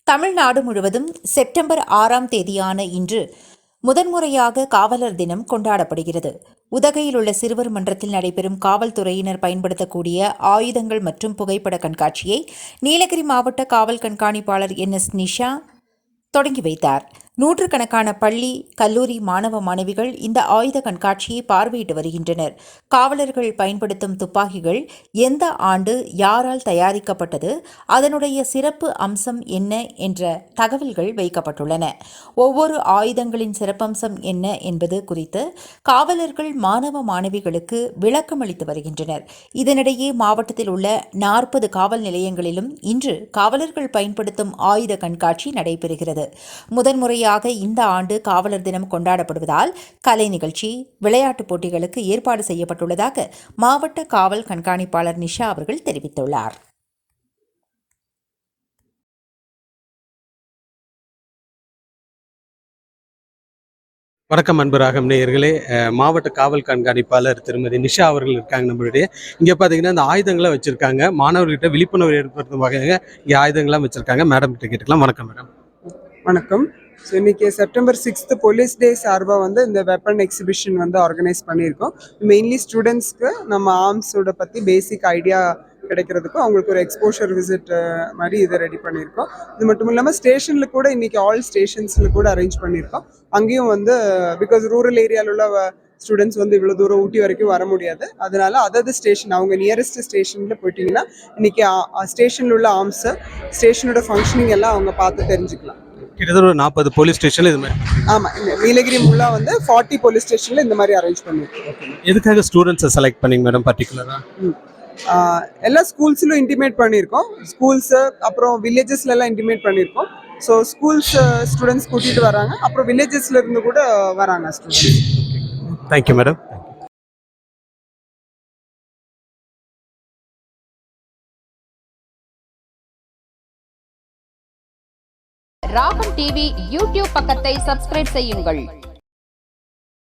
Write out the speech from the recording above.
தமிழ்நாடு முழுவதும் செப்டம்பர் 6ஆம் தேதியான இன்று முதன்முறையாக காவலர் தினம் கொண்டாடப்படுகிறது. உதகையில் உள்ள சிறுவர் மன்றத்தில் நடைபெறும் காவல்துறையினர் பயன்படுத்தக்கூடிய ஆயுதங்கள் மற்றும் புகைப்பட கண்காட்சியை நீலகிரி மாவட்ட காவல் கண்காணிப்பாளர் NS நிஷா தொடங்கி வைத்தார். நூற்றுக்கணக்கான பள்ளி, கல்லூரி மாணவ மாணவிகள் இந்த ஆயுத கண்காட்சியை பார்வையிட்டு வருகின்றனர். காவலர்கள் பயன்படுத்தும் துப்பாக்கிகள் எந்த ஆண்டு யாரால் தயாரிக்கப்பட்டது, அதனுடைய சிறப்பு அம்சம் என்ன என்ற தகவல்கள் வைக்கப்பட்டுள்ளன. ஒவ்வொரு ஆயுதங்களின் சிறப்பம்சம் என்ன என்பது குறித்து காவலர்கள் மாணவ மாணவிகளுக்கு விளக்கம் அளித்து வருகின்றனர். இதனிடையே மாவட்டத்தில் உள்ள 40 காவல் நிலையங்களிலும் இன்று காவலர்கள் பயன்படுத்தும் ஆயுத கண்காட்சி நடைபெறுகிறது. முதன்முறையாக இந்த ஆண்டு காவலர் தினம் கொண்டாடப்படுவதால் கலை நிகழ்ச்சி, விளையாட்டுப் போட்டிகளுக்கு ஏற்பாடு செய்யப்பட்டுள்ளதாக மாவட்ட காவல் கண்காணிப்பாளர் நிஷா அவர்கள் தெரிவித்துள்ளார். வணக்கம் அன்பு ராகம் நேயர்களே. மாவட்ட காவல் கண்காணிப்பாளர் திருமதி நிஷா அவர்கள் இருக்காங்க நம்மளுடைய. இங்கே பார்த்தீங்கன்னா இந்த ஆயுதங்களை வச்சுருக்காங்க. மாணவர்கிட்ட விழிப்புணர்வு ஏற்படுத்தும் வகையாக இங்கே ஆயுதங்கள்லாம் வச்சுருக்காங்க. மேடம் கிட்ட கேட்டுக்கலாம். வணக்கம் மேடம். வணக்கம். ஸோ இன்னைக்கு செப்டம்பர் 6 போலீஸ் டே சார்பாக இந்த வெப்பன் எக்ஸிபிஷன் ஆர்கனைஸ் பண்ணியிருக்கோம். மெயின்லி ஸ்டூடெண்ட்ஸ்க்கு நம்ம ஆர்ம்ஸோட பற்றி பேசிக் ஐடியா கிடைக்கிறதுக்கும் அவங்களுக்கு ஒரு எக்ஸ்போஷர் விசிட் மாதிரி இதை ரெடி பண்ணியிருக்கோம். இது மட்டும் இல்லாமல் ஸ்டேஷனில் கூட இன்னைக்கு ஆல் ஸ்டேஷன்ஸில் கூட அரேஞ்ச் பண்ணியிருக்கோம். அங்கேயும் பிகாஸ் ரூரல் ஏரியாவில் உள்ள ஸ்டூடெண்ட்ஸ் இவ்வளோ தூரம் ஊட்டி வரைக்கும் வர முடியாது. அதனால அதாவது ஸ்டேஷன் அவங்க நியரஸ்ட் ஸ்டேஷனில் போயிட்டீங்கன்னா இன்னைக்கு ஸ்டேஷனில் உள்ள ஆர்ம்ஸு, ஸ்டேஷனோட ஃபங்க்ஷனிங் எல்லாம் அவங்க பார்த்து தெரிஞ்சுக்கலாம். கிட்டத்தட்ட ஒரு 40 போலீஸ் ஸ்டேஷன்ல இது மாதிரி. ஆமாம், இந்த நீலகிரி முல்லா 40 போலீஸ் ஸ்டேஷனில் இந்த மாதிரி அரேஞ்ச் பண்ணியிருக்கோம். எதுக்காக ஸ்டூடெண்ட்ஸை செலக்ட் பண்ணிங்க மேடம் பர்டிகுலராக? எல்லா ஸ்கூல்ஸ்லும் இன்டிமேட் பண்ணியிருக்கோம். ஸ்கூல்ஸு அப்புறம் வில்லேஜஸ்ல எல்லாம் இன்டிமேட் பண்ணியிருக்கோம். ஸோ ஸ்கூல்ஸ் ஸ்டூடெண்ட்ஸ் கூட்டிகிட்டு வராங்க, அப்புறம் வில்லேஜஸ்ல இருந்து கூட வராங்க ஸ்டூடெண்ட்ஸ். Thank you madam. ராகம் டிவி யூடியூப் பக்கத்தை சப்ஸ்கிரைப் செய்யுங்கள்.